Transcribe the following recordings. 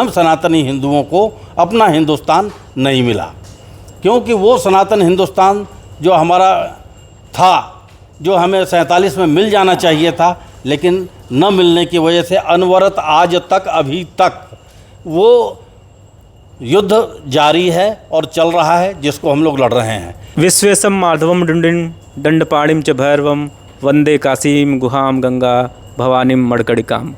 हम सनातनी हिंदुओं को अपना हिंदुस्तान नहीं मिला, क्योंकि वो सनातन हिंदुस्तान जो हमारा था, जो हमें 47 में मिल जाना चाहिए था, लेकिन न मिलने की वजह से अनवरत आज तक अभी तक वो युद्ध जारी है और चल रहा है, जिसको हम लोग लड़ रहे हैं। विश्वेशम माधवम दंडपाणिम च भैरवम वंदे काशीम गुहाम गंगा भवानीम मड़कड़िकाम।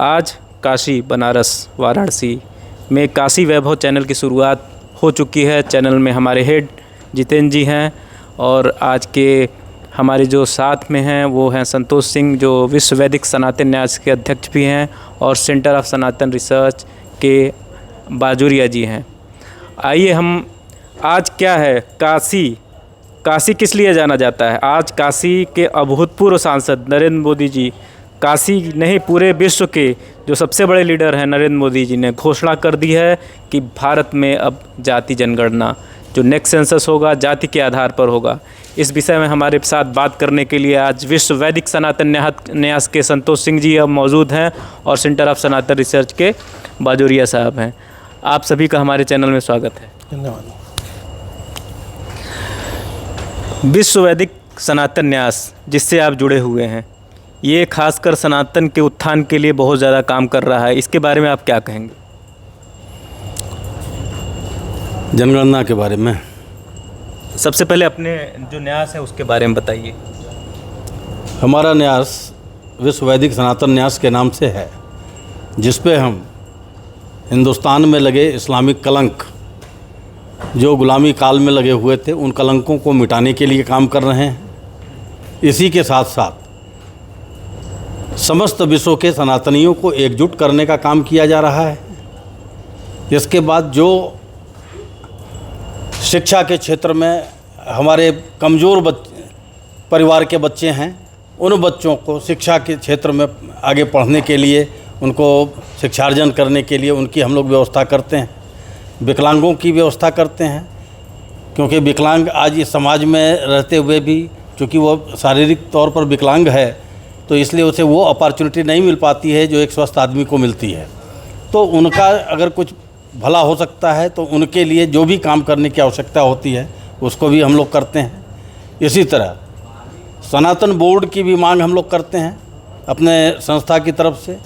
आज काशी, बनारस, वाराणसी में काशी वैभव चैनल की शुरुआत हो चुकी है। चैनल में हमारे हेड जितेंद्र जी हैं और आज के हमारे जो साथ में हैं वो हैं संतोष सिंह, जो विश्व वैदिक सनातन न्यास के अध्यक्ष भी हैं और सेंटर ऑफ सनातन रिसर्च के बाजुरिया जी हैं। आइए हम आज क्या है काशी किस लिए जाना जाता है। आज काशी के अभूतपूर्व सांसद नरेंद्र मोदी जी, काशी नहीं पूरे विश्व के जो सबसे बड़े लीडर हैं नरेंद्र मोदी जी ने घोषणा कर दी है कि भारत में अब जाति जनगणना जो नेक्स्ट सेंसस होगा जाति के आधार पर होगा। इस विषय में हमारे साथ बात करने के लिए आज विश्व वैदिक सनातन न्यास के संतोष सिंह जी अब मौजूद हैं और सेंटर ऑफ सनातन रिसर्च के बाजुरिया साहब हैं। आप सभी का हमारे चैनल में स्वागत है। धन्यवाद। विश्व वैदिक सनातन न्यास जिससे आप जुड़े हुए हैं, ये खासकर सनातन के उत्थान के लिए बहुत ज़्यादा काम कर रहा है, इसके बारे में आप क्या कहेंगे? जनगणना के बारे में सबसे पहले अपने जो न्यास है उसके बारे में बताइए। हमारा न्यास विश्व वैदिक सनातन न्यास के नाम से है, जिस पे हम हिंदुस्तान में लगे इस्लामिक कलंक जो गुलामी काल में लगे हुए थे, उन कलंकों को मिटाने के लिए काम कर रहे हैं। इसी के साथ साथ समस्त विश्व के सनातनियों को एकजुट करने का काम किया जा रहा है। इसके बाद जो शिक्षा के क्षेत्र में हमारे कमज़ोर परिवार के बच्चे हैं, उन बच्चों को शिक्षा के क्षेत्र में आगे पढ़ने के लिए, उनको शिक्षार्जन करने के लिए उनकी हम लोग व्यवस्था करते हैं। विकलांगों की व्यवस्था करते हैं, क्योंकि विकलांग आज इस समाज में रहते हुए भी, चूँकि वो शारीरिक तौर पर विकलांग है, तो इसलिए उसे वो अपॉर्चुनिटी नहीं मिल पाती है जो एक स्वस्थ आदमी को मिलती है। तो उनका अगर कुछ भला हो सकता है तो उनके लिए जो भी काम करने की आवश्यकता होती है उसको भी हम लोग करते हैं। इसी तरह सनातन बोर्ड की भी मांग हम लोग करते हैं अपने संस्था की तरफ से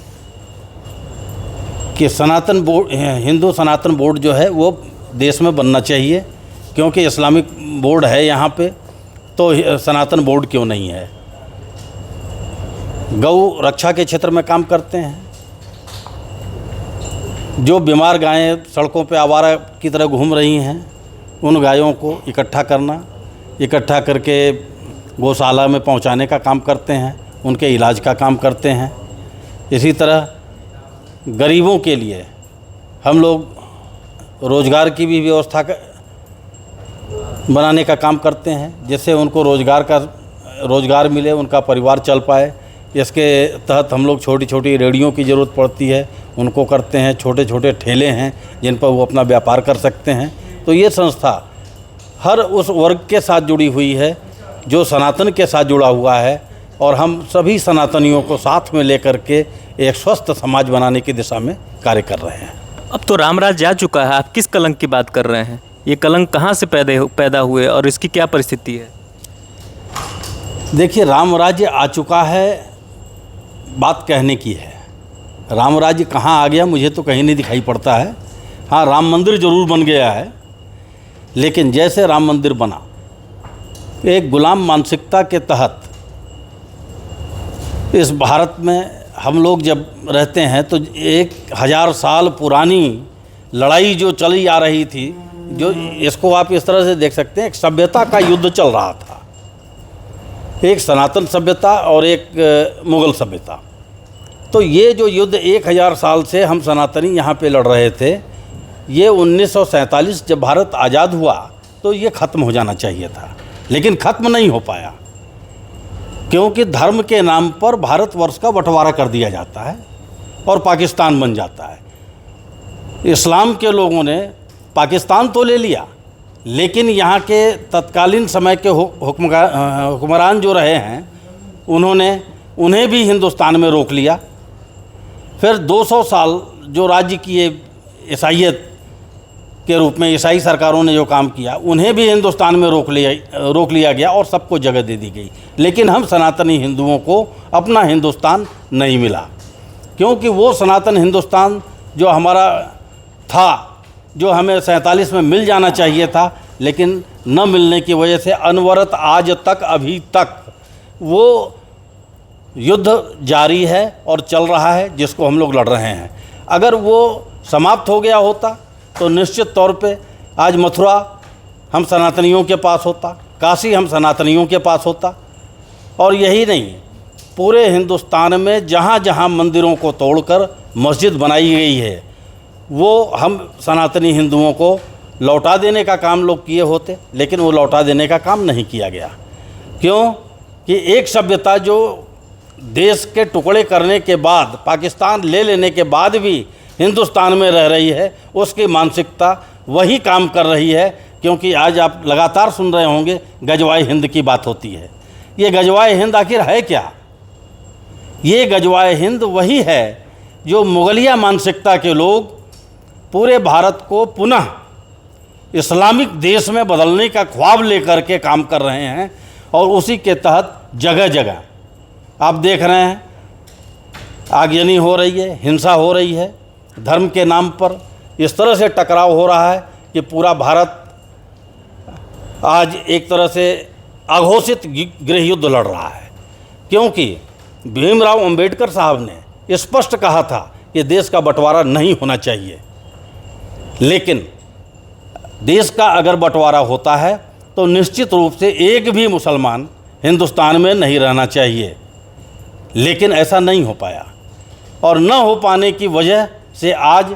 कि सनातन बोर्ड, हिंदू सनातन बोर्ड जो है वो देश में बनना चाहिए, क्योंकि इस्लामिक बोर्ड है यहाँ पे, तो सनातन बोर्ड क्यों नहीं है। गौ रक्षा के क्षेत्र में काम करते हैं। जो बीमार गायें सड़कों पे आवारा की तरह घूम रही हैं, उन गायों को इकट्ठा करके गौशाला में पहुंचाने का काम करते हैं, उनके इलाज का काम करते हैं। इसी तरह गरीबों के लिए हम लोग रोज़गार की भी व्यवस्था बनाने का काम करते हैं, जिससे उनको रोज़गार मिले, उनका परिवार चल पाए। इसके तहत हम लोग छोटी छोटी रेहड़ियों की ज़रूरत पड़ती है, उनको करते हैं। छोटे छोटे ठेले हैं जिन पर वो अपना व्यापार कर सकते हैं। तो ये संस्था हर उस वर्ग के साथ जुड़ी हुई है जो सनातन के साथ जुड़ा हुआ है, और हम सभी सनातनियों को साथ में लेकर के एक स्वस्थ समाज बनाने की दिशा में कार्य कर रहे हैं। अब तो रामराज जा चुका है, आप किस कलंक की बात कर रहे हैं? ये कलंक कहाँ से पैदा हुए और इसकी क्या परिस्थिति है? देखिए, राम राज्य आ चुका है, बात कहने की है। राम राज्य कहाँ आ गया मुझे तो कहीं नहीं दिखाई पड़ता है। हाँ, राम मंदिर ज़रूर बन गया है, लेकिन जैसे राम मंदिर बना, एक गुलाम मानसिकता के तहत इस भारत में हम लोग जब रहते हैं तो 1000 साल पुरानी लड़ाई जो चली आ रही थी, जो इसको आप इस तरह से देख सकते हैं, एक सभ्यता का युद्ध चल रहा था। एक सनातन सभ्यता और एक मुग़ल सभ्यता। तो ये जो युद्ध 1000 साल से हम सनातनी यहाँ पे लड़ रहे थे, ये 1947 जब भारत आज़ाद हुआ तो ये ख़त्म हो जाना चाहिए था, लेकिन ख़त्म नहीं हो पाया, क्योंकि धर्म के नाम पर भारतवर्ष का बंटवारा कर दिया जाता है और पाकिस्तान बन जाता है। इस्लाम के लोगों ने पाकिस्तान तो ले लिया, लेकिन यहाँ के तत्कालीन समय के हुक्मरान जो रहे हैं, उन्हें भी हिंदुस्तान में रोक लिया। फिर 200 साल जो राज्य की ये ईसाइयत के रूप में ईसाई सरकारों ने जो काम किया, उन्हें भी हिंदुस्तान में रोक लिया गया और सबको जगह दे दी गई। लेकिन हम सनातनी हिंदुओं को अपना हिंदुस्तान नहीं मिला, क्योंकि वो सनातन हिंदुस्तान जो हमारा था, जो हमें 47 में मिल जाना चाहिए था, लेकिन न मिलने की वजह से अनवरत आज तक अभी तक वो युद्ध जारी है और चल रहा है, जिसको हम लोग लड़ रहे हैं। अगर वो समाप्त हो गया होता तो निश्चित तौर पे आज मथुरा हम सनातनियों के पास होता, काशी हम सनातनियों के पास होता। और यही नहीं, पूरे हिंदुस्तान में जहाँ जहाँ मंदिरों को तोड़कर मस्जिद बनाई गई है, वो हम सनातनी हिंदुओं को लौटा देने का काम लोग किए होते, लेकिन वो लौटा देने का काम नहीं किया गया। क्यों कि एक सभ्यता जो देश के टुकड़े करने के बाद, पाकिस्तान ले लेने के बाद भी हिंदुस्तान में रह रही है, उसकी मानसिकता वही काम कर रही है। क्योंकि आज आप लगातार सुन रहे होंगे गजवाए हिंद की बात होती है। ये गजवाए हिंद आखिर है क्या? ये गजवाए हिंद वही है जो मुगलिया मानसिकता के लोग पूरे भारत को पुनः इस्लामिक देश में बदलने का ख्वाब लेकर के काम कर रहे हैं। और उसी के तहत जगह जगह आप देख रहे हैं आगजनी हो रही है, हिंसा हो रही है, धर्म के नाम पर इस तरह से टकराव हो रहा है कि पूरा भारत आज एक तरह से अघोषित गृह युद्ध लड़ रहा है। क्योंकि भीमराव अंबेडकर साहब ने स्पष्ट कहा था कि देश का बंटवारा नहीं होना चाहिए, लेकिन देश का अगर बंटवारा होता है तो निश्चित रूप से एक भी मुसलमान हिंदुस्तान में नहीं रहना चाहिए। लेकिन ऐसा नहीं हो पाया, और न हो पाने की वजह से आज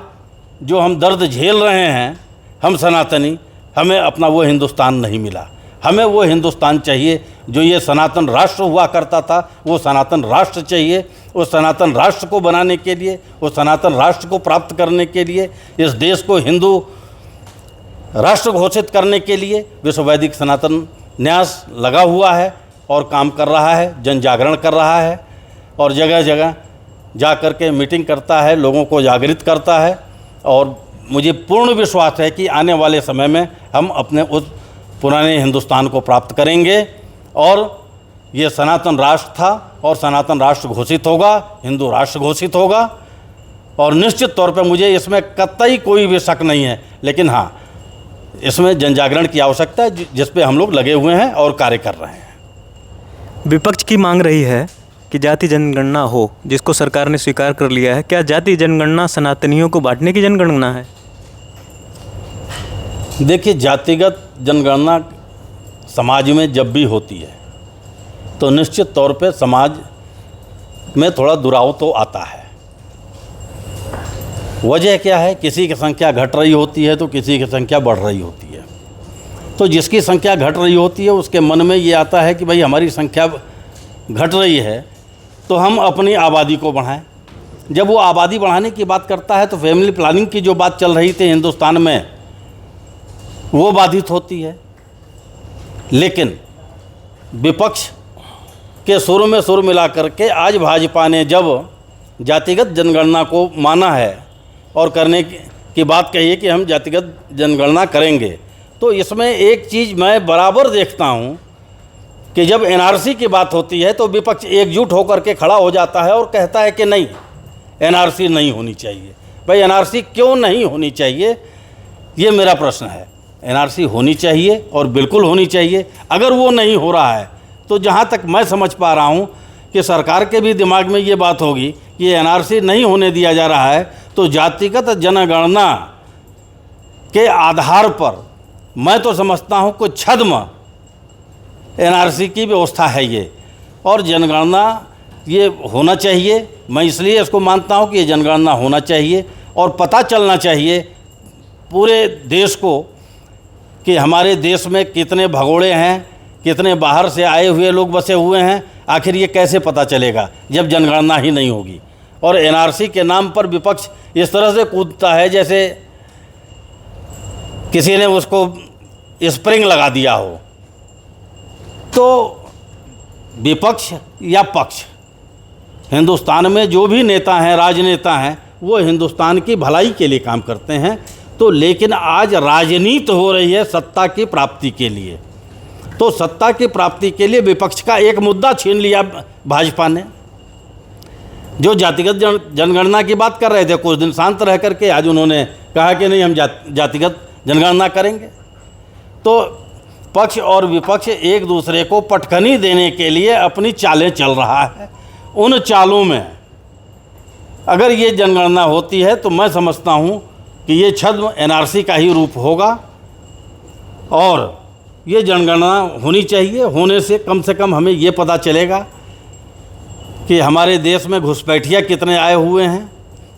जो हम दर्द झेल रहे हैं, हम सनातनी, हमें अपना वो हिंदुस्तान नहीं मिला। हमें वो हिंदुस्तान चाहिए जो ये सनातन राष्ट्र हुआ करता था, वो सनातन राष्ट्र चाहिए। उस सनातन राष्ट्र को बनाने के लिए, उस सनातन राष्ट्र को प्राप्त करने के लिए, इस देश को हिंदू राष्ट्र घोषित करने के लिए विश्व वैदिक सनातन न्यास लगा हुआ है और काम कर रहा है, जन जागरण कर रहा है और जगह जगह जा कर के मीटिंग करता है, लोगों को जागृत करता है। और मुझे पूर्ण विश्वास है कि आने वाले समय में हम अपने उस पुराने हिंदुस्तान को प्राप्त करेंगे और ये सनातन राष्ट्र था और सनातन राष्ट्र घोषित होगा, हिंदू राष्ट्र घोषित होगा। और निश्चित तौर पर मुझे इसमें कतई कोई भी शक नहीं है। लेकिन हाँ, इसमें जन जागरण की आवश्यकता है, जिस पे हम लोग लगे हुए हैं और कार्य कर रहे हैं। विपक्ष की मांग रही है कि जाति जनगणना हो, जिसको सरकार ने स्वीकार कर लिया है। क्या जाति जनगणना सनातनियों को बांटने की जनगणना है? देखिए, जातिगत जनगणना समाज में जब भी होती है तो निश्चित तौर पे समाज में थोड़ा दुराव तो आता है। वजह क्या है? किसी की संख्या घट रही होती है तो किसी की संख्या बढ़ रही होती है। तो जिसकी संख्या घट रही होती है उसके मन में ये आता है कि भाई हमारी संख्या घट रही है तो हम अपनी आबादी को बढ़ाएं। जब वो आबादी बढ़ाने की बात करता है तो फैमिली प्लानिंग की जो बात चल रही थी हिंदुस्तान में, वो बाधित होती है। लेकिन विपक्ष के सुर में सुर मिला करके आज भाजपा ने जब जातिगत जनगणना को माना है और करने की बात कही है कि हम जातिगत जनगणना करेंगे, तो इसमें एक चीज़ मैं बराबर देखता हूँ कि जब एनआरसी की बात होती है तो विपक्ष एकजुट होकर के खड़ा हो जाता है और कहता है कि नहीं, एनआरसी नहीं होनी चाहिए। भाई एनआरसी क्यों नहीं होनी चाहिए, ये मेरा प्रश्न है। एनआरसी होनी चाहिए और बिल्कुल होनी चाहिए। अगर वो नहीं हो रहा है तो जहाँ तक मैं समझ पा रहा हूँ कि सरकार के भी दिमाग में ये बात होगी कि एनआरसी नहीं होने दिया जा रहा है तो जातिगत जनगणना के आधार पर मैं तो समझता हूँ कुछ छद्म एनआरसी की व्यवस्था है ये। और जनगणना ये होना चाहिए। मैं इसलिए इसको मानता हूँ कि ये जनगणना होना चाहिए और पता चलना चाहिए पूरे देश को कि हमारे देश में कितने भगोड़े हैं, कितने बाहर से आए हुए लोग बसे हुए हैं। आखिर ये कैसे पता चलेगा जब जनगणना ही नहीं होगी। और एनआरसी के नाम पर विपक्ष इस तरह से कूदता है जैसे किसी ने उसको स्प्रिंग लगा दिया हो। तो विपक्ष या पक्ष, हिंदुस्तान में जो भी नेता हैं, राजनेता हैं, वो हिंदुस्तान की भलाई के लिए काम करते हैं। तो लेकिन आज राजनीति हो रही है सत्ता की प्राप्ति के लिए। तो सत्ता की प्राप्ति के लिए विपक्ष का एक मुद्दा छीन लिया भाजपा ने। जो जातिगत जनगणना की बात कर रहे थे, कुछ दिन शांत रह करके आज उन्होंने कहा कि नहीं, हम जातिगत जनगणना करेंगे। तो पक्ष और विपक्ष एक दूसरे को पटखनी देने के लिए अपनी चालें चल रहा है। उन चालों में अगर ये जनगणना होती है तो मैं समझता हूँ कि ये छद्म एनआरसी का ही रूप होगा। और ये जनगणना होनी चाहिए। होने से कम हमें ये पता चलेगा कि हमारे देश में घुसपैठिया कितने आए हुए हैं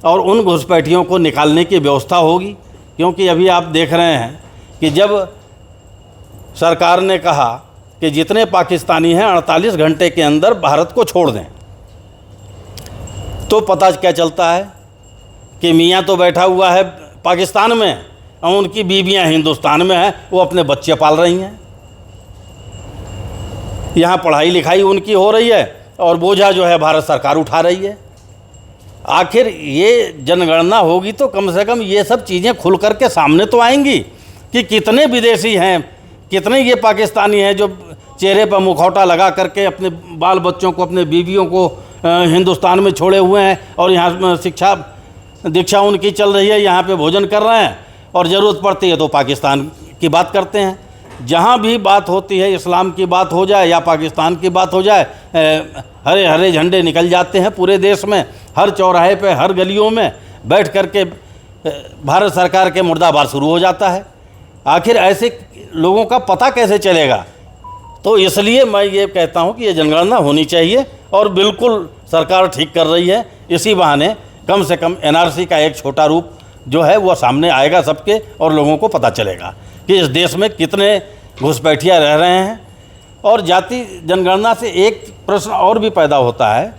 और उन घुसपैठियों को निकालने की व्यवस्था होगी। क्योंकि अभी आप देख रहे हैं कि जब सरकार ने कहा कि जितने पाकिस्तानी हैं 48 घंटे के अंदर भारत को छोड़ दें, तो पता क्या चलता है कि मियाँ तो बैठा हुआ है पाकिस्तान में और उनकी बीवियाँ हिंदुस्तान में हैं, वो अपने बच्चे पाल रही हैं। यहाँ पढ़ाई लिखाई उनकी हो रही है और बोझा जो है भारत सरकार उठा रही है। आखिर ये जनगणना होगी तो कम से कम ये सब चीज़ें खुल कर के सामने तो आएंगी कि कितने विदेशी हैं, कितने ये पाकिस्तानी हैं जो चेहरे पर मुखौटा लगा करके अपने बाल बच्चों को, अपने बीवियों को हिंदुस्तान में छोड़े हुए हैं और यहाँ शिक्षा दीक्षा उनकी चल रही है, यहाँ पे भोजन कर रहे हैं और ज़रूरत पड़ती है तो पाकिस्तान की बात करते हैं। जहाँ भी बात होती है, इस्लाम की बात हो जाए या पाकिस्तान की बात हो जाए, हरे हरे झंडे निकल जाते हैं पूरे देश में। हर चौराहे पे, हर गलियों में बैठ कर के भारत सरकार के मुर्दाबाद शुरू हो जाता है। आखिर ऐसे लोगों का पता कैसे चलेगा? तो इसलिए मैं ये कहता हूँ कि ये जनगणना होनी चाहिए और बिल्कुल सरकार ठीक कर रही है। इसी बहाने कम से कम एनआरसी का एक छोटा रूप जो है वो सामने आएगा सबके और लोगों को पता चलेगा कि इस देश में कितने घुसपैठिया रह रहे हैं। और जाति जनगणना से एक प्रश्न और भी पैदा होता है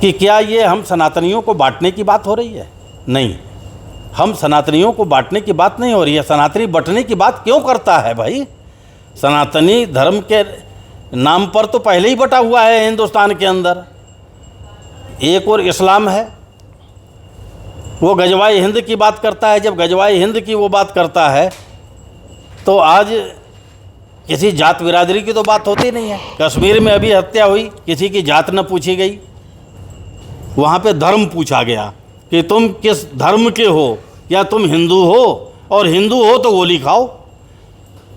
कि क्या ये हम सनातनियों को बांटने की बात हो रही है? नहीं, हम सनातनियों को बांटने की बात नहीं हो रही है। सनातनी बंटने की बात क्यों करता है भाई? सनातनी धर्म के नाम पर तो पहले ही बटा हुआ है हिंदुस्तान के अंदर। एक और इस्लाम है, वो गजवाए हिंद की बात करता है। जब गजवाए हिंद की वो बात करता है तो आज किसी जात बिरादरी की तो बात होती नहीं है। कश्मीर में अभी हत्या हुई, किसी की जात न पूछी गई, वहाँ पे धर्म पूछा गया कि तुम किस धर्म के हो, या तुम हिंदू हो, और हिंदू हो तो गोली खाओ।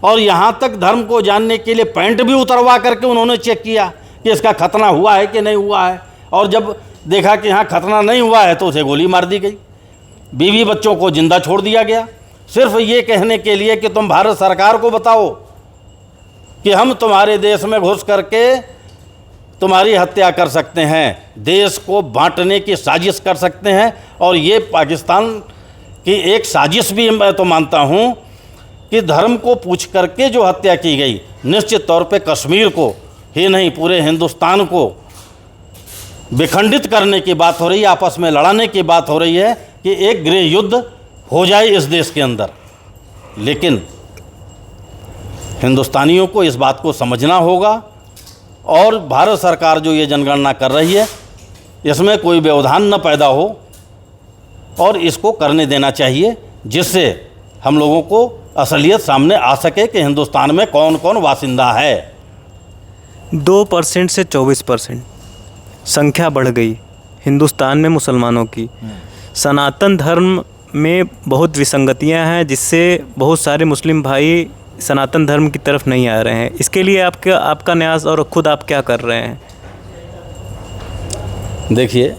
और यहाँ तक धर्म को जानने के लिए पैंट भी उतरवा करके उन्होंने चेक किया कि इसका खतना हुआ है कि नहीं हुआ है। और जब देखा कि यहाँ खतना नहीं हुआ है तो उसे गोली मार दी गई। बीवी बच्चों को जिंदा छोड़ दिया गया, सिर्फ ये कहने के लिए कि तुम भारत सरकार को बताओ कि हम तुम्हारे देश में घुस करके तुम्हारी हत्या कर सकते हैं, देश को बांटने की साजिश कर सकते हैं। और ये पाकिस्तान की एक साजिश भी मैं तो मानता हूँ कि धर्म को पूछ करके जो हत्या की गई, निश्चित तौर पे कश्मीर को ही नहीं पूरे हिंदुस्तान को विखंडित करने की बात हो रही है, आपस में लड़ाने की बात हो रही है कि एक गृह युद्ध हो जाए इस देश के अंदर। लेकिन हिंदुस्तानियों को इस बात को समझना होगा और भारत सरकार जो ये जनगणना कर रही है इसमें कोई व्यवधान न पैदा हो और इसको करने देना चाहिए, जिससे हम लोगों को असलियत सामने आ सके कि हिंदुस्तान में कौन कौन वासिंदा है। 2% से 24% संख्या बढ़ गई हिंदुस्तान में मुसलमानों की। सनातन धर्म में बहुत विसंगतियां हैं, जिससे बहुत सारे मुस्लिम भाई सनातन धर्म की तरफ नहीं आ रहे हैं। इसके लिए आपका न्यास और खुद आप क्या कर रहे हैं? देखिए,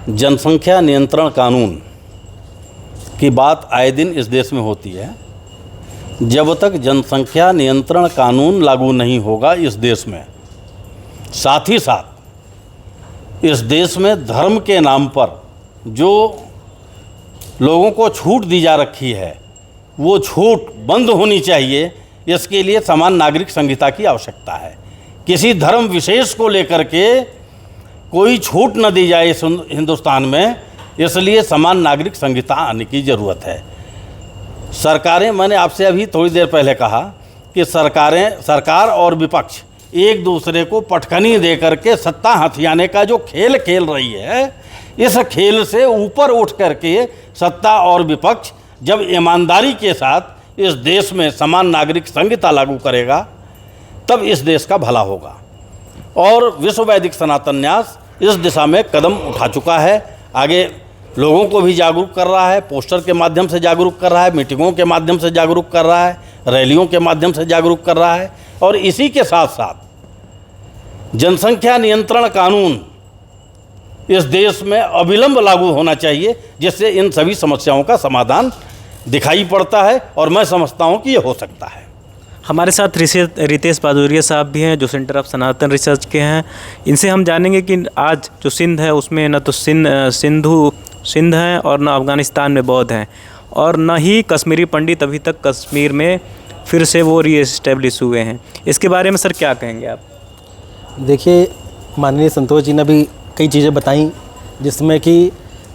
जनसंख्या नियंत्रण कानून की बात आए दिन इस देश में होती है। जब तक जनसंख्या नियंत्रण कानून लागू नहीं होगा इस देश में, साथ ही साथ इस देश में धर्म के नाम पर जो लोगों को छूट दी जा रखी है वो छूट बंद होनी चाहिए। इसके लिए समान नागरिक संहिता की आवश्यकता है। किसी धर्म विशेष को लेकर के कोई छूट न दी जाए इस हिंदुस्तान में, इसलिए समान नागरिक संहिता आने की ज़रूरत है। सरकारें, मैंने आपसे अभी थोड़ी देर पहले कहा कि सरकार और विपक्ष एक दूसरे को पटखनी दे करके सत्ता हथियाने का जो खेल खेल रही है, इस खेल से ऊपर उठ करके सत्ता और विपक्ष जब ईमानदारी के साथ इस देश में समान नागरिक संहिता लागू करेगा तब इस देश का भला होगा। और विश्व वैदिक सनातन न्यास इस दिशा में कदम उठा चुका है, आगे लोगों को भी जागरूक कर रहा है, पोस्टर के माध्यम से जागरूक कर रहा है, मीटिंगों के माध्यम से जागरूक कर रहा है, रैलियों के माध्यम से जागरूक कर रहा है। और इसी के साथ साथ जनसंख्या नियंत्रण कानून इस देश में अविलंब लागू होना चाहिए, जिससे इन सभी समस्याओं का समाधान दिखाई पड़ता है और मैं समझता हूँ कि ये हो सकता है। हमारे साथ रितेश बादुरिया साहब भी हैं जो सेंटर ऑफ सनातन रिसर्च के हैं। इनसे हम जानेंगे कि आज जो सिंध है उसमें न तो सिंध हैं और न अफ़गानिस्तान में बौद्ध हैं, और न ही कश्मीरी पंडित अभी तक कश्मीर में फिर से वो रीएस्टेब्लिश हुए हैं। इसके बारे में सर क्या कहेंगे आप? देखिए, माननीय संतोष जी ने भी कई चीज़ें बताई, जिसमें कि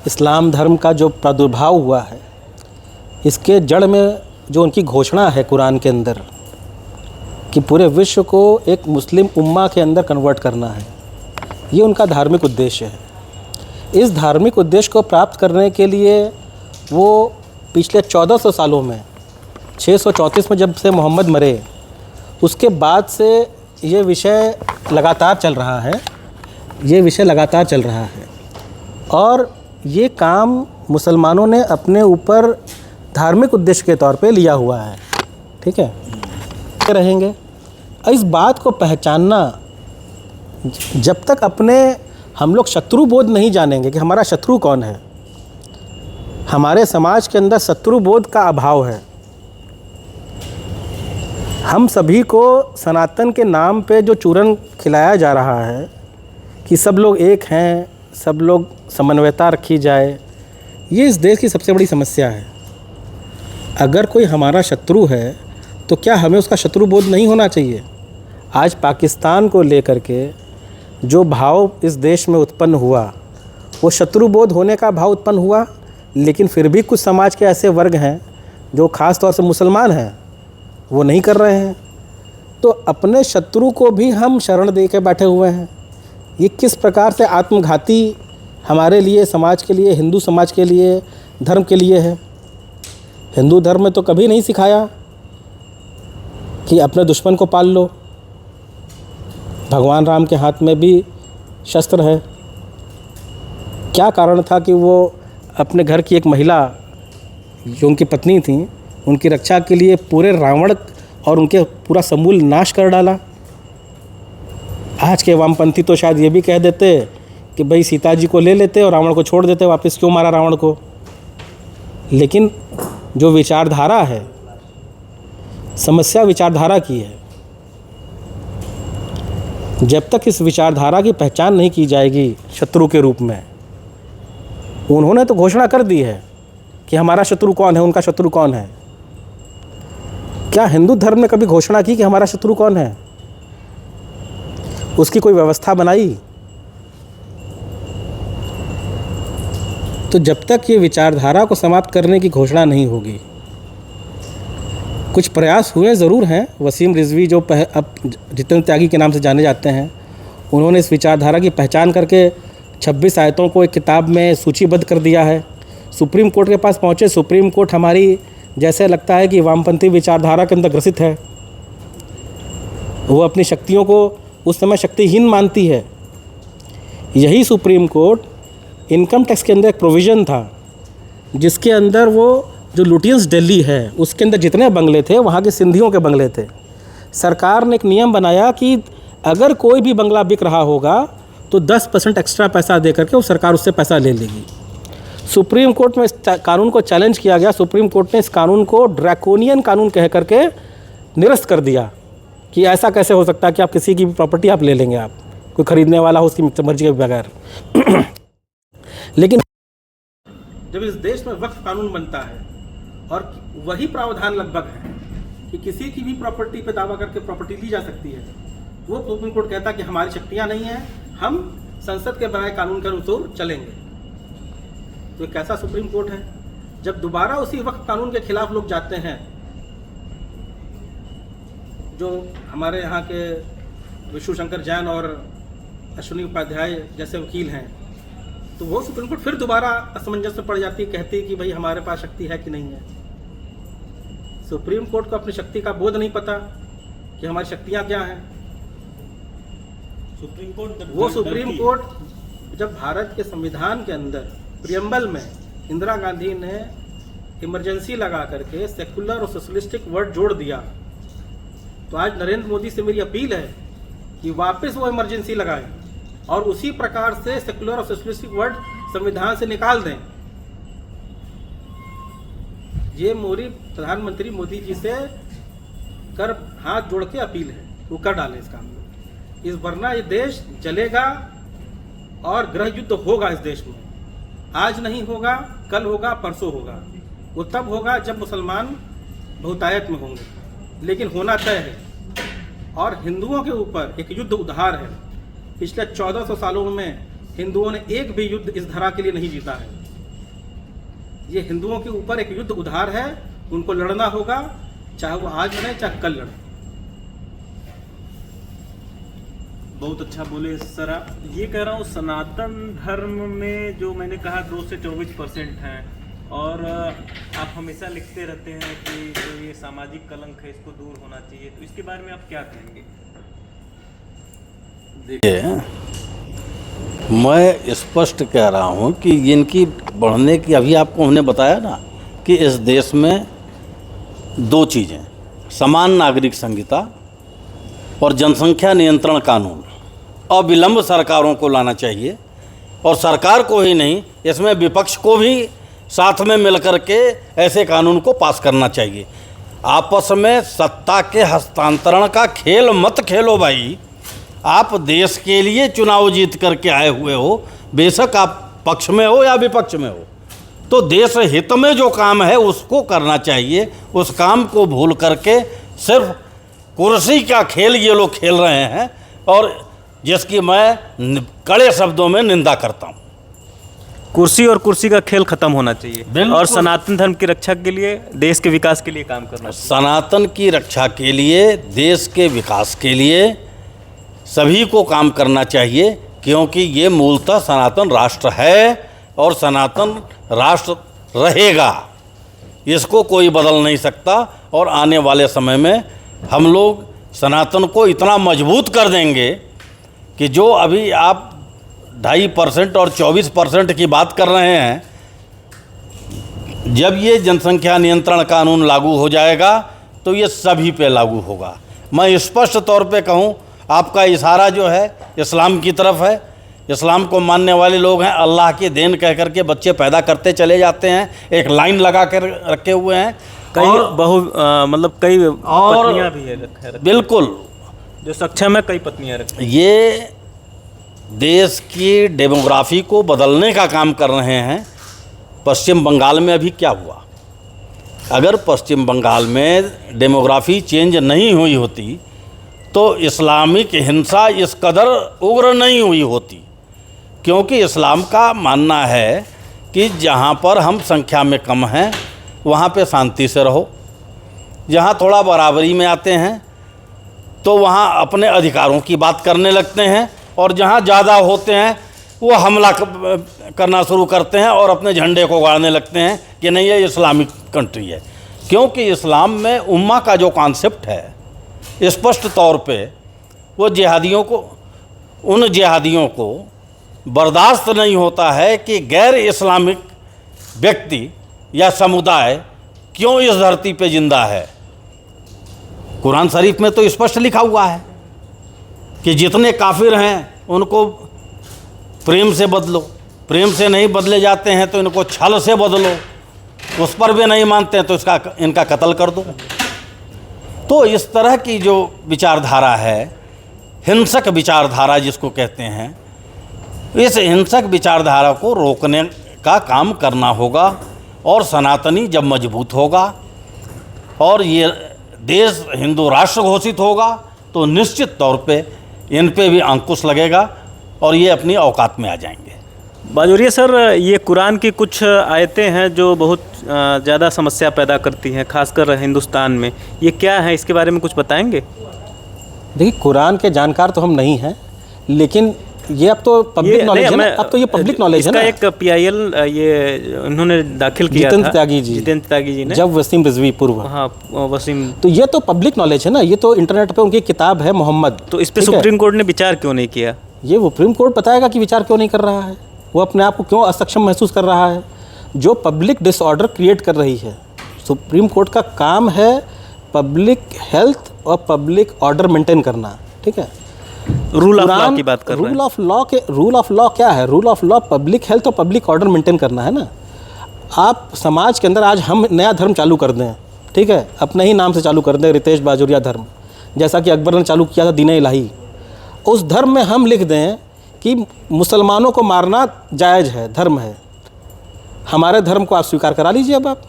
इस्लाम धर्म का जो प्रादुर्भाव हुआ है, इसके जड़ में जो उनकी घोषणा है कुरान के अंदर कि पूरे विश्व को एक मुस्लिम उम्मा के अंदर कन्वर्ट करना है, ये उनका धार्मिक उद्देश्य है। इस धार्मिक उद्देश्य को प्राप्त करने के लिए वो पिछले 1400 सालों में 634 में जब से मोहम्मद मरे, उसके बाद से ये विषय लगातार चल रहा है, और ये काम मुसलमानों ने अपने ऊपर धार्मिक उद्देश्य के तौर पे लिया हुआ है। ठीक है, रहेंगे। इस बात को पहचानना, जब तक अपने हम लोग शत्रु बोध नहीं जानेंगे कि हमारा शत्रु कौन है, हमारे समाज के अंदर शत्रु बोध का अभाव है। हम सभी को सनातन के नाम पे जो चूरन खिलाया जा रहा है कि सब लोग एक हैं, सब लोग समन्वयता रखी जाए, ये इस देश की सबसे बड़ी समस्या है। अगर कोई हमारा शत्रु है तो क्या हमें उसका शत्रु बोध नहीं होना चाहिए? आज पाकिस्तान को लेकर के जो भाव इस देश में उत्पन्न हुआ, वो शत्रु बोध होने का भाव उत्पन्न हुआ, लेकिन फिर भी कुछ समाज के ऐसे वर्ग हैं जो ख़ास तौर से मुसलमान हैं, वो नहीं कर रहे हैं। तो अपने शत्रु को भी हम शरण दे के बैठे हुए हैं। ये किस प्रकार से आत्मघाती हमारे लिए, समाज के लिए, हिंदू समाज के लिए, धर्म के लिए है। हिंदू धर्म में तो कभी नहीं सिखाया कि अपने दुश्मन को पाल लो। भगवान राम के हाथ में भी शस्त्र है। क्या कारण था कि वो अपने घर की एक महिला जो उनकी पत्नी थी, उनकी रक्षा के लिए पूरे रावण और उनके पूरा समूल नाश कर डाला? आज के वामपंथी तो शायद ये भी कह देते कि भाई सीता जी को ले लेते और रावण को छोड़ देते, वापस क्यों मारा रावण को। लेकिन जो विचारधारा है, समस्या विचारधारा की है। जब तक इस विचारधारा की पहचान नहीं की जाएगी शत्रु के रूप में, उन्होंने तो घोषणा कर दी है कि हमारा शत्रु कौन है, उनका शत्रु कौन है। क्या हिंदू धर्म ने कभी घोषणा की कि हमारा शत्रु कौन है? उसकी कोई व्यवस्था बनाई? तो जब तक ये विचारधारा को समाप्त करने की घोषणा नहीं होगी, कुछ प्रयास हुए ज़रूर हैं। वसीम रिजवी जो अब जितेंद्र त्यागी के नाम से जाने जाते हैं, उन्होंने इस विचारधारा की पहचान करके 26 आयतों को एक किताब में सूचीबद्ध कर दिया है। सुप्रीम कोर्ट के पास पहुँचे। सुप्रीम कोर्ट हमारी जैसे लगता है कि वामपंथी विचारधारा के अंदर ग्रसित है। वो अपनी शक्तियों को उस समय शक्तिहीन मानती है। यही सुप्रीम कोर्ट इनकम टैक्स के अंदर एक प्रोविज़न था, जिसके अंदर वो जो लुटियंस दिल्ली है उसके अंदर जितने बंगले थे वहाँ के सिंधियों के बंगले थे। सरकार ने एक नियम बनाया कि अगर कोई भी बंगला बिक रहा होगा तो 10% एक्स्ट्रा पैसा दे करके वो सरकार उससे पैसा ले लेगी। सुप्रीम कोर्ट में इस कानून को चैलेंज किया गया। सुप्रीम कोर्ट ने इस कानून को ड्रैकोनियन कानून कह करके निरस्त कर दिया कि ऐसा कैसे हो सकता है कि आप किसी की भी प्रॉपर्टी आप ले लेंगे, आप कोई ख़रीदने वाला हो उसकी मर्जी के बगैर। लेकिन जब इस देश में वक्फ कानून बनता है और वही प्रावधान लगभग है कि किसी की भी प्रॉपर्टी पे दावा करके प्रॉपर्टी ली जा सकती है, वो सुप्रीम कोर्ट कहता है कि हमारी शक्तियाँ नहीं हैं, हम संसद के बनाए कानून के अनुसार चलेंगे। तो एक कैसा सुप्रीम कोर्ट है? जब दोबारा उसी वक्त कानून के खिलाफ लोग जाते हैं, जो हमारे यहाँ के विष्णु शंकर जैन और अश्विनी उपाध्याय जैसे वकील हैं, तो वो सुप्रीम कोर्ट फिर दोबारा असमंजस में पड़ जाती है, कहती है कि भाई हमारे पास शक्ति है कि नहीं है। सुप्रीम कोर्ट को अपनी शक्ति का बोध नहीं पता कि हमारी शक्तियां क्या हैं। सुप्रीम कोर्ट वो सुप्रीम कोर्ट जब भारत के संविधान के अंदर प्रियम्बल में इंदिरा गांधी ने इमरजेंसी लगा करके सेकुलर और सोशलिस्टिक वर्ड जोड़ दिया, तो आज नरेंद्र मोदी से मेरी अपील है कि वापस वो इमरजेंसी लगाएं और उसी प्रकार से सेकुलर और सोशलिस्टिक वर्ड संविधान से निकाल दें। ये मोदी प्रधानमंत्री मोदी जी से कर हाथ जोड़ के अपील है, वो कर डालें इस काम में। इस वरना ये देश जलेगा और गृह युद्ध होगा इस देश में। आज नहीं होगा, कल होगा, परसों होगा। वो तब होगा जब मुसलमान बहुतायत में होंगे, लेकिन होना तय है। और हिंदुओं के ऊपर एक युद्ध उधार है। पिछले 1400 सालों में हिंदुओं ने एक भी युद्ध इस धरा के लिए नहीं जीता है। ये हिंदुओं के ऊपर एक युद्ध उधार है, उनको लड़ना होगा, चाहे वो आज लड़े चाहे कल लड़े। बहुत अच्छा बोले सर। आप ये कह रहा हूँ, सनातन धर्म में जो मैंने कहा 2 से 24% हैं, और आप हमेशा लिखते रहते हैं कि जो ये सामाजिक कलंक है इसको दूर होना चाहिए, तो इसके बारे में आप क्या कहेंगे? देखिए, मैं स्पष्ट कह रहा हूँ कि इनकी बढ़ने की, अभी आपको हमने बताया ना कि इस देश में 2 चीज़ें, समान नागरिक संहिता और जनसंख्या नियंत्रण कानून, अविलंब सरकारों को लाना चाहिए। और सरकार को ही नहीं, इसमें विपक्ष को भी साथ में मिलकर के ऐसे कानून को पास करना चाहिए। आपस में सत्ता के हस्तांतरण का खेल मत खेलो भाई। आप देश के लिए चुनाव जीत करके आए हुए हो, बेशक आप पक्ष में हो या विपक्ष में हो, तो देश हित में जो काम है उसको करना चाहिए। उस काम को भूल करके सिर्फ कुर्सी का खेल ये लोग खेल रहे हैं, और जिसकी मैं कड़े शब्दों में निंदा करता हूँ। कुर्सी और कुर्सी का खेल खत्म होना चाहिए, बिल्कुल। और सनातन धर्म की रक्षा के लिए, देश के विकास के लिए काम करना चाहिए। सनातन की रक्षा के लिए, देश के विकास के लिए सभी को काम करना चाहिए, क्योंकि ये मूलतः सनातन राष्ट्र है और सनातन राष्ट्र रहेगा। इसको कोई बदल नहीं सकता। और आने वाले समय में हम लोग सनातन को इतना मजबूत कर देंगे कि जो अभी आप 2.5% और 24% की बात कर रहे हैं, जब ये जनसंख्या नियंत्रण कानून लागू हो जाएगा तो ये सभी पे लागू होगा। मैं स्पष्ट तौर पे कहूँ, आपका इशारा जो है इस्लाम की तरफ है। इस्लाम को मानने वाले लोग हैं, अल्लाह की देन कह करके बच्चे पैदा करते चले जाते हैं, एक लाइन लगा कर रखे हुए हैं। कई मतलब कई और पत्नियां भी है, बिल्कुल, जो सक्षम है, कई पत्नियां रखी। ये देश की डेमोग्राफी को बदलने का काम कर रहे हैं। पश्चिम बंगाल में अभी क्या हुआ? अगर पश्चिम बंगाल में डेमोग्राफी चेंज नहीं हुई होती तो इस्लामिक हिंसा इस कदर उग्र नहीं हुई होती, क्योंकि इस्लाम का मानना है कि जहाँ पर हम संख्या में कम हैं वहाँ पे शांति से रहो। जहाँ थोड़ा बराबरी में आते हैं तो वहाँ अपने अधिकारों की बात करने लगते हैं, और जहाँ ज़्यादा होते हैं वो हमला करना शुरू करते हैं और अपने झंडे को गाड़ने लगते हैं कि नहीं, ये इस्लामिक कंट्री है। क्योंकि इस्लाम में उम्मा का जो कॉन्सेप्ट है, स्पष्ट तौर पे वो उन जिहादियों को बर्दाश्त नहीं होता है कि गैर इस्लामिक व्यक्ति या समुदाय क्यों इस धरती पे जिंदा है। कुरान शरीफ में तो स्पष्ट लिखा हुआ है कि जितने काफिर हैं उनको प्रेम से बदलो, प्रेम से नहीं बदले जाते हैं तो इनको छल से बदलो, उस पर भी नहीं मानते हैं तो इनका कत्ल कर दो। तो इस तरह की जो विचारधारा है, हिंसक विचारधारा जिसको कहते हैं, इस हिंसक विचारधारा को रोकने का काम करना होगा। और सनातनी जब मजबूत होगा और ये देश हिंदू राष्ट्र घोषित होगा तो निश्चित तौर पे इन पे भी अंकुश लगेगा और ये अपनी औकात में आ जाएंगे। बाजोरिया सर, ये कुरान की कुछ आयतें हैं जो बहुत ज़्यादा समस्या पैदा करती हैं, खासकर हिंदुस्तान में। ये क्या है, इसके बारे में कुछ बताएंगे? देखिए, कुरान के जानकार तो हम नहीं हैं, लेकिन ये अब तो पब्लिक नॉलेज है ना, अब तो ये पब्लिक नॉलेज है ना। इसका एक PIL ये उन्होंने दाखिल किया था, जितेंद्र त्यागी जी ने, जब वसीम रिजवी पूर्व। हाँ वसीम। तो ये तो पब्लिक नॉलेज है ना, ये तो इंटरनेट पे उनकी किताब है मोहम्मद। तो इस पे सुप्रीम कोर्ट ने विचार क्यों नहीं किया? ये सुप्रीम कोर्ट बताएगा कि विचार क्यों नहीं कर रहा है, वो अपने आप को क्यों असक्षम महसूस कर रहा है। जो पब्लिक डिसऑर्डर क्रिएट कर रही है, सुप्रीम कोर्ट का काम है पब्लिक हेल्थ और पब्लिक ऑर्डर मेंटेन करना, ठीक है। रूल ऑफ लॉ की बात कर रहे हैं। रूल ऑफ लॉ क्या है? Rule of law public health और पब्लिक ऑर्डर मेंटेन करना है ना। आप समाज के अंदर आज हम नया धर्म चालू कर दें, ठीक है, अपने ही नाम से चालू कर दें, रितेश बाजोरिया धर्म, जैसा कि अकबर ने चालू किया था दीन इलाही। उस धर्म में हम लिख दें कि मुसलमानों को मारना जायज़ है, धर्म है। हमारे धर्म को आप स्वीकार करा लीजिए। अब आप,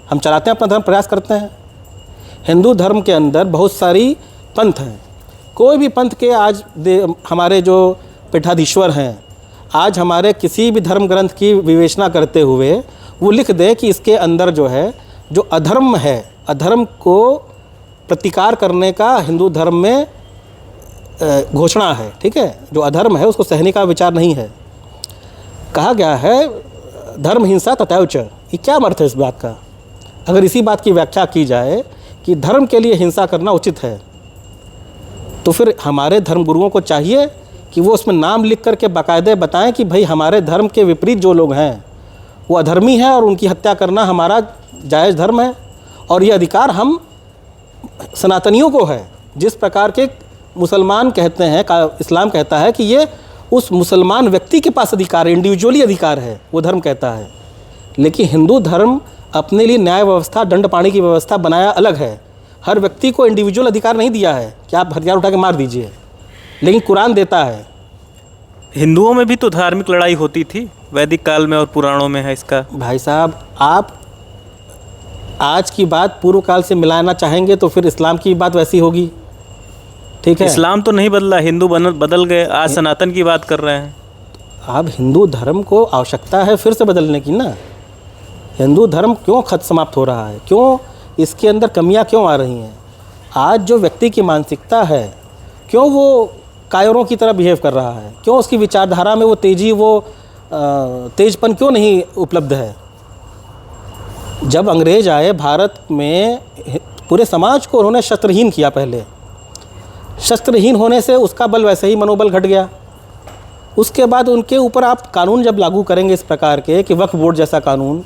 हम चलाते हैं अपना धर्म, प्रयास करते हैं। हिंदू धर्म के अंदर बहुत सारी पंथ हैं। कोई भी पंथ के आज हमारे जो पीठाधीश्वर हैं, आज हमारे किसी भी धर्म ग्रंथ की विवेचना करते हुए वो लिख दें कि इसके अंदर जो है, जो अधर्म है, अधर्म को प्रतिकार करने का हिंदू धर्म में घोषणा है, ठीक है। जो अधर्म है उसको सहने का विचार नहीं है। कहा गया है धर्म हिंसा तथैव च। ये क्या अर्थ है इस बात का? अगर इसी बात की व्याख्या की जाए कि धर्म के लिए हिंसा करना उचित है, तो फिर हमारे धर्मगुरुओं को चाहिए कि वो उसमें नाम लिख करके बाकायदे बताएं कि भाई हमारे धर्म के विपरीत जो लोग हैं वो अधर्मी हैं और उनकी हत्या करना हमारा जायज़ धर्म है, और ये अधिकार हम सनातनियों को है। जिस प्रकार के मुसलमान कहते हैं, इस्लाम कहता है कि ये उस मुसलमान व्यक्ति के पास अधिकार है, इंडिविजुअली अधिकार है, वो धर्म कहता है। लेकिन हिंदू धर्म अपने लिए न्याय व्यवस्था, दंड पाने की व्यवस्था बनाया अलग है। हर व्यक्ति को इंडिविजुअल अधिकार नहीं दिया है कि आप हथियार उठा के मार दीजिए, लेकिन कुरान देता है। हिंदुओं में भी तो धार्मिक लड़ाई होती थी वैदिक काल में और पुराणों में है इसका। भाई साहब, आप आज की बात पूर्व काल से मिलाना चाहेंगे तो फिर इस्लाम की बात वैसी होगी, ठीक है। इस्लाम तो नहीं बदला, हिंदू बदल गए, आज सनातन की बात कर रहे हैं। अब हिंदू धर्म को आवश्यकता है फिर से बदलने की ना। हिंदू धर्म क्यों समाप्त हो रहा है, क्यों इसके अंदर कमियां क्यों आ रही हैं? आज जो व्यक्ति की मानसिकता है, क्यों वो कायरों की तरह बिहेव कर रहा है, क्यों उसकी विचारधारा में वो तेजी, वो तेजपन क्यों नहीं उपलब्ध है? जब अंग्रेज आए भारत में, पूरे समाज को उन्होंने शस्त्रहीन किया। पहले शस्त्रहीन होने से उसका बल वैसे ही मनोबल घट गया। उसके बाद उनके ऊपर आप कानून जब लागू करेंगे इस प्रकार के कि वक्फ बोर्ड जैसा कानून,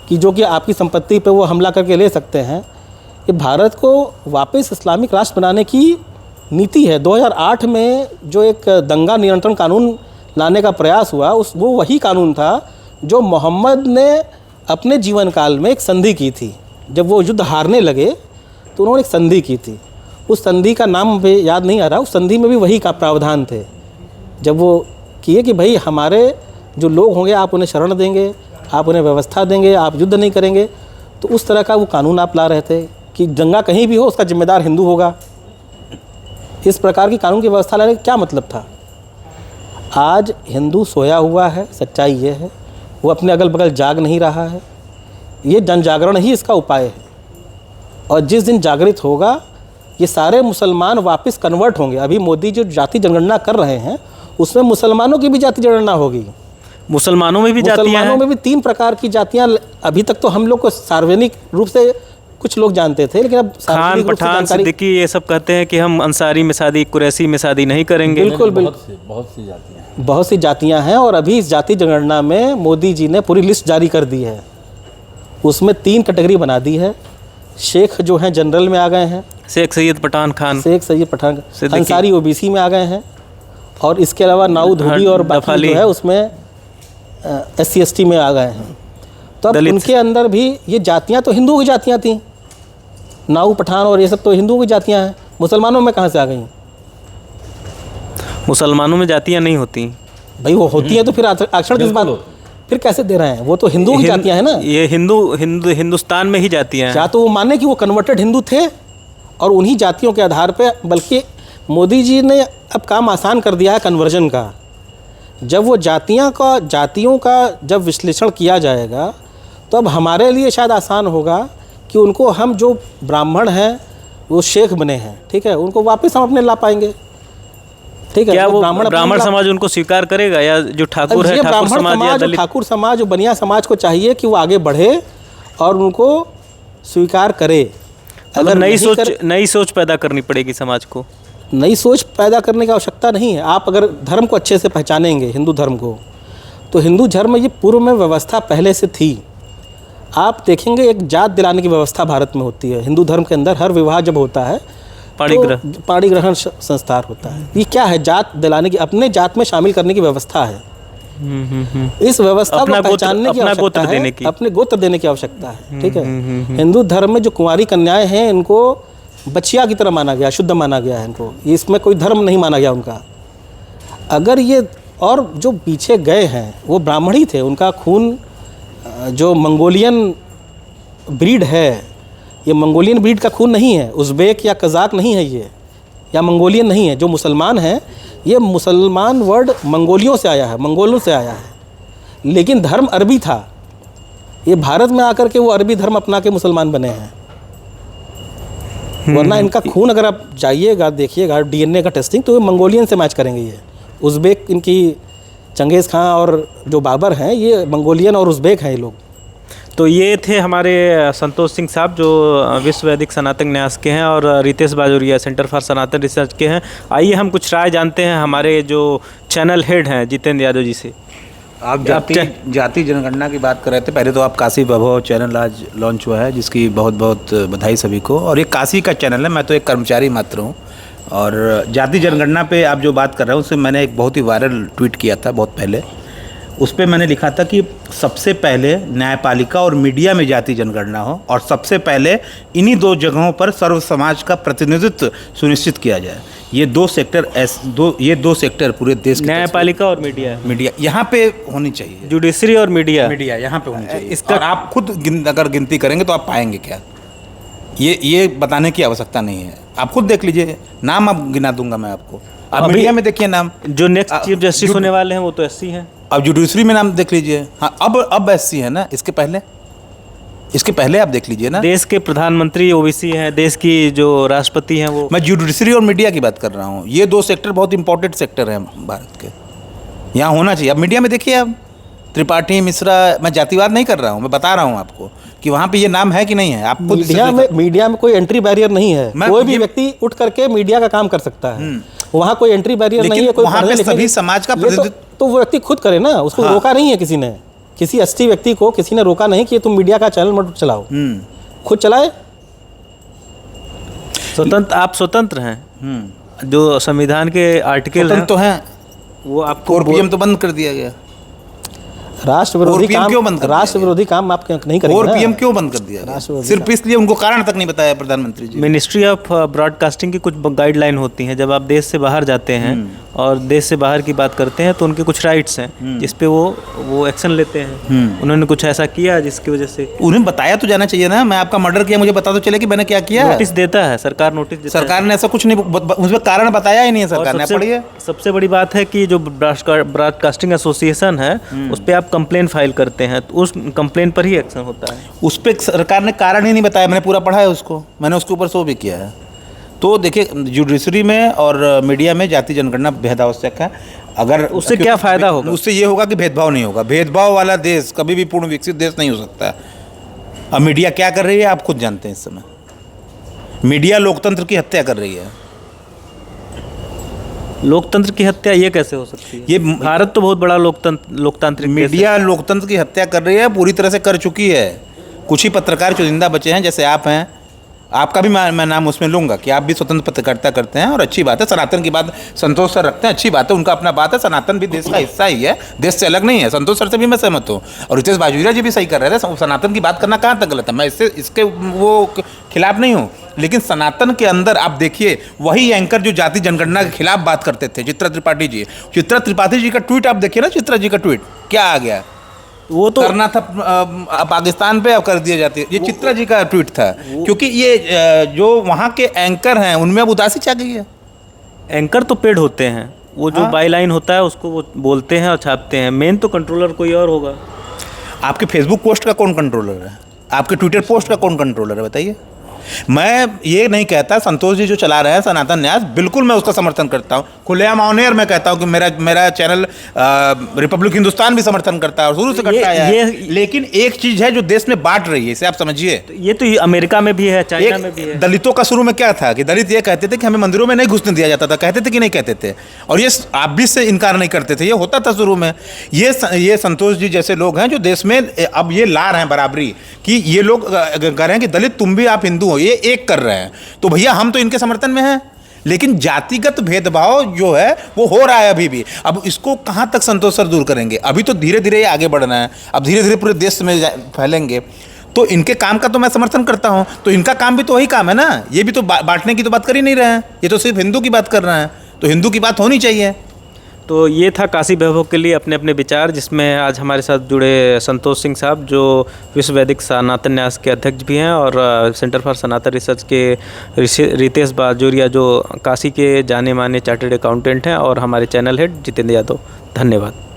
कि जो कि आपकी संपत्ति पे वो हमला करके ले सकते हैं, ये भारत को वापस इस्लामिक राष्ट्र बनाने की नीति है। 2008 में जो एक दंगा नियंत्रण कानून लाने का प्रयास हुआ, वो वही कानून था जो मोहम्मद ने अपने जीवन काल में एक संधि की थी। जब वो युद्ध हारने लगे तो उन्होंने एक संधि की थी। उस संधि का नाम भी याद नहीं आ रहा। उस संधि में भी वही का प्रावधान थे। जब वो किए कि भाई हमारे जो लोग होंगे आप उन्हें शरण देंगे, आप उन्हें व्यवस्था देंगे, आप युद्ध नहीं करेंगे, तो उस तरह का वो कानून आप ला रहे थे कि दंगा कहीं भी हो उसका जिम्मेदार हिंदू होगा। इस प्रकार की कानून की व्यवस्था लाने का क्या मतलब था? आज हिंदू सोया हुआ है, सच्चाई ये है, वो अपने अगल बगल जाग नहीं रहा है। ये जन जागरण ही इसका उपाय है, और जिस दिन जागृत होगा ये सारे मुसलमान वापस कन्वर्ट होंगे। अभी मोदी जो जाति जनगणना कर रहे हैं उसमें मुसलमानों की भी जाति जनगणना होगी। मुसलमानों में भी जातियां हैं? मुसलमानों में भी 3 प्रकार की जातियां। अभी तक तो हम लोग को सार्वजनिक रूप से कुछ लोग जानते थे, लेकिन अब खान, पठान, सिद्दीकी ये सब कहते हैं कि हम अंसारी में शादी, कुरैशी में शादी नहीं करेंगे। बिल्कुल बहुत सी जातियां हैं। और अभी इस जाति जनगणना में मोदी जी ने पूरी लिस्ट जारी कर दी है। उसमें 3 कैटेगरी बना दी है। शेख जो हैं जनरल में आ गए हैं, शेख सैयद पठान खान, शेख सैयद पठान, अंसारी ओबीसी में आ गए हैं, और इसके अलावा नाऊ धोबी और बाकी जो है उसमें SC ST में आ गए हैं। तो अब उनके अंदर भी ये जातियां तो हिंदुओं की जातियां थी, नाऊ पठान और ये सब तो हिंदुओं की जातियां हैं। मुसलमानों में कहाँ से आ गई? मुसलमानों में जातियां नहीं होती भाई। वो होती है तो फिर आरक्षण किस बात, फिर कैसे दे रहे हैं? वो तो हिंदुओं की जातियां हैं ना। ये हिंदुस्तान में ही जातियां हैं। या तो वो माने कि वो कन्वर्टेड हिंदू थे और उन्हीं जातियों के आधार पे, बल्कि मोदी जी ने अब काम आसान कर दिया है कन्वर्जन का। जब वो जातियों का जब विश्लेषण किया जाएगा तो अब हमारे लिए शायद आसान होगा कि उनको, हम जो ब्राह्मण हैं वो शेख बने हैं, ठीक है, उनको वापस हम अपने ला पाएंगे। ठीक है। क्या वो ब्राह्मण ब्राह्मण समाज उनको स्वीकार करेगा, या जो ठाकुर है, ये ठाकुर ब्राह्मण समाज या समाज, दलित? ठाकुर समाज और बनिया समाज को चाहिए कि वो आगे बढ़े और उनको स्वीकार करे। अगर नहीं नई सोच पैदा करनी पड़ेगी समाज को। नई सोच पैदा करने की आवश्यकता नहीं है। आप अगर धर्म को अच्छे से पहचानेंगे, हिंदू धर्म को, तो हिंदू धर्म में ये पूर्व में व्यवस्था पहले से थी। आप देखेंगे एक जात दिलाने की व्यवस्था भारत में होती है। हिंदू धर्म के अंदर हर विवाह जब होता है तो पाणी ग्रहण संस्कार होता है। ये क्या है? जात दिलाने की, अपने जात में शामिल करने की व्यवस्था है। इस व्यवस्था को पहचानने की आवश्यकता है, अपने गोत्र देने की आवश्यकता है। ठीक है। हिंदू धर्म में जो कुंवारी कन्याएं हैं, इनको बच्चिया की तरह माना गया, शुद्ध माना गया है इनको। इसमें कोई धर्म नहीं माना गया उनका। अगर ये, और जो पीछे गए हैं वो ब्राह्मण ही थे, उनका खून जो मंगोलियन ब्रीड है, ये मंगोलियन ब्रीड का खून नहीं है, उज़्बेक या कज़ाक नहीं है ये, या मंगोलियन नहीं है। जो मुसलमान हैं, ये मुसलमान वर्ड मंगोलियों से आया है, मंगोलों से आया है, लेकिन धर्म अरबी था। ये भारत में आकर के वो अरबी धर्म अपना के मुसलमान बने हैं। वरना इनका खून अगर आप जाइएगा देखिएगा DNA का टेस्टिंग, तो ये मंगोलियन से मैच करेंगे। ये उज़्बेक, इनकी चंगेज़ खां और जो बाबर हैं, ये मंगोलियन और उज़्बेक हैं ये लोग। तो ये थे हमारे संतोष सिंह साहब, जो विश्व वैदिक सनातन न्यास के हैं, और Ritesh Bajoria centre for Sanatan research के हैं। आइए हम कुछ राय जानते हैं हमारे जो चैनल हेड हैं जितेंद्र यादव जी से। आप जाति जनगणना की बात कर रहे थे। पहले तो आप काशी वैभव चैनल आज लॉन्च हुआ है, जिसकी बहुत बहुत बधाई सभी को। और ये काशी का चैनल है, मैं तो एक कर्मचारी मात्र हूँ। और जाति जनगणना पे आप जो बात कर रहे हो, उससे मैंने एक बहुत ही वायरल ट्वीट किया था बहुत पहले। उस पर मैंने लिखा था कि सबसे पहले न्यायपालिका और मीडिया में जाति जनगणना हो, और सबसे पहले इन्हीं दो जगहों पर सर्व समाज का प्रतिनिधित्व सुनिश्चित किया जाए। ये दो सेक्टर पूरे देश के, न्यायपालिका और मीडिया यहाँ पे होनी चाहिए। जुडिशरी और मीडिया यहाँ पे होनी चाहिए। इसका और आप खुद अगर गिनती करेंगे तो आप पाएंगे क्या, ये बताने की आवश्यकता नहीं है। आप खुद देख लीजिए, नाम अब गिना दूंगा मैं आपको। आप मीडिया में देखिए नाम, जो नेक्स्ट चीफ जस्टिस होने वाले हैं वो तो SC हैं। अब जुडिशरी में नाम देख लीजिए। हाँ, अब SC है ना। इसके पहले आप देख लीजिए ना, देश के प्रधानमंत्री OBC हैं, देश की जो राष्ट्रपति हैं वो। मैं जुडिशरी और मीडिया की बात कर रहा हूँ। ये दो सेक्टर बहुत इंपॉर्टेंट सेक्टर हैं भारत के, यहाँ होना चाहिए। अब मीडिया में देखिए, अब त्रिपाठी, मिश्रा, मैं जातिवाद नहीं कर रहा हूँ, मैं बता रहा हूँ आपको कि वहाँ पे ये नाम है कि नहीं है। आप खुद मीडिया में कोई एंट्री बैरियर नहीं है। कोई भी व्यक्ति उठ करके मीडिया का काम कर सकता है। वहाँ कोई एंट्री बैरियर नहीं है। कोई वहाँ पे सभी समाज का प्रतिनिधित्व तो वो व्यक्ति खुद करे ना, उसको रोका नहीं है किसी ने। किसी ST व्यक्ति को किसी ने रोका नहीं कि तुम मीडिया का चैनल मत चलाओ, खुद चलाए। आप स्वतंत्र हैं। जो संविधान के आर्टिकल हैं तो हैं, वो आपको 4 PM तो बंद कर दिया गया। राष्ट्र विरोधी काम क्यों बंद? राष्ट्र विरोधी काम आप नहीं करेंगे। 4 PM क्यों बंद कर दिया? सिर्फ इसलिए उनको कारण तक नहीं बताया प्रधानमंत्री जी। मिनिस्ट्री ऑफ ब्रॉडकास्टिंग की कुछ गाइडलाइन होती हैं। जब आप देश से बाहर जाते हैं और देश से बाहर की बात करते हैं, तो उनके कुछ राइट्स हैं जिस पे वो एक्शन लेते हैं। उन्होंने कुछ ऐसा किया जिसकी वजह से उन्हें बताया तो जाना चाहिए ना। मैं आपका मर्डर किया, मुझे बता तो चले कि मैंने क्या किया। नोटिस देता है सरकार, नोटिस देता है। सरकार ने ऐसा कुछ नहीं, उसमें कारण बताया ही नहीं है सरकार ने। पढ़िए, सबसे बड़ी बात है कि जो ब्रॉडकास्टिंग एसोसिएशन है उस पर आप कंप्लेन फाइल करते हैं, तो उस कंप्लेन पर ही एक्शन होता है। उस पर सरकार ने कारण ही नहीं बताया। मैंने पूरा पढ़ा है उसको, मैंने उसके ऊपर शो भी किया है। तो देखिए, जुडिशरी में और मीडिया में जाति जनगणना बेहद आवश्यक है। अगर उससे क्या फ़ायदा होगा? उससे ये होगा कि भेदभाव नहीं होगा। भेदभाव वाला देश कभी भी पूर्ण विकसित देश नहीं हो सकता। अब मीडिया क्या कर रही है आप खुद जानते हैं। इस समय मीडिया लोकतंत्र की हत्या कर रही है। लोकतंत्र की हत्या ये कैसे हो सकती है? ये भारत तो बहुत बड़ा लोकतांत्रिक मीडिया लोकतंत्र की हत्या कर रही है, पूरी तरह से कर चुकी है। कुछ ही पत्रकार चुनिंदा बचे हैं, जैसे आप हैं। आपका भी मैं नाम उसमें लूँगा कि आप भी स्वतंत्र पत्रकारिता करते हैं, और अच्छी बात है। सनातन की बात संतोष सर रखते हैं, अच्छी बात है, उनका अपना बात है। सनातन भी देश का हिस्सा ही है, देश से अलग नहीं है। संतोष सर से भी मैं सहमत हूँ, और रितेश बाजोरिया जी भी सही कर रहे थे। सनातन की बात करना कहाँ तक गलत है? मैं इसके वो खिलाफ नहीं हूँ, लेकिन सनातन के अंदर आप देखिए, वही एंकर जो जाति जनगणना के खिलाफ बात करते थे, चित्रा त्रिपाठी जी। चित्रा त्रिपाठी जी का ट्वीट आप देखिए ना, चित्रा जी का ट्वीट क्या आ गया। वो तो करना था पाकिस्तान पे, अब कर दिया जाती है। ये चित्रा जी का ट्वीट था, क्योंकि ये जो वहाँ के एंकर हैं उनमें अब उदासी छा गई है। एंकर तो पेड होते हैं, वो जो बाईलाइन होता है उसको वो बोलते हैं और छापते हैं। मेन तो कंट्रोलर कोई और होगा। आपके फेसबुक पोस्ट का कौन कंट्रोलर है? आपके ट्विटर पोस्ट का कौन कंट्रोलर है बताइए? मैं ये नहीं कहता, संतोष जी जो चला रहे हैं सनातन न्यास, बिल्कुल मैं उसका समर्थन करता हूँ, खुलेआम ऑन एयर मैं कहता हूँ कि मेरा चैनल रिपब्लिक हिंदुस्तान भी समर्थन करता है और शुरू से करता आया है। लेकिन एक चीज है जो देश में बांट रही है, इसे आप समझिए। ये तो अमेरिका में भी है, चाइना में भी है। दलितों का शुरू में क्या था कि दलित ये कहते थे कि हमें मंदिरों में नहीं घुसने दिया जाता था, कहते थे कि नहीं कहते थे, और ये आप भी से इनकार नहीं करते थे, ये होता था शुरू में। ये संतोष जी जैसे लोग हैं जो देश में अब ये ला रहे हैं बराबरी, कि ये लोग कह रहे हैं कि दलित तुम भी, आप हिंदू हो, ये एक कर रहे हैं, तो भैया हम तो इनके समर्थन में हैं। लेकिन जातिगत भेदभाव जो है वो हो रहा है अभी भी। अब इसको कहाँ तक संतोष सर दूर करेंगे? अभी तो धीरे धीरे ये आगे बढ़ना है, अब धीरे धीरे पूरे देश में फैलेंगे। तो इनके काम का तो मैं समर्थन करता हूँ, तो इनका काम भी तो वही काम है ना, ये भी तो बांटने की तो बात कर ही नहीं रहे हैं, ये तो सिर्फ हिंदू की बात कर रहे हैं, तो हिंदू की बात होनी चाहिए। तो ये था काशी वैभव के लिए अपने अपने विचार, जिसमें आज हमारे साथ जुड़े संतोष सिंह साहब, जो विश्व वैदिक सनातन न्यास के अध्यक्ष भी हैं, और सेंटर फॉर सनातन रिसर्च के रितेश बाजोरिया, जो काशी के जाने माने चार्टर्ड अकाउंटेंट हैं, और हमारे चैनल हेड जितेंद्र यादव। धन्यवाद।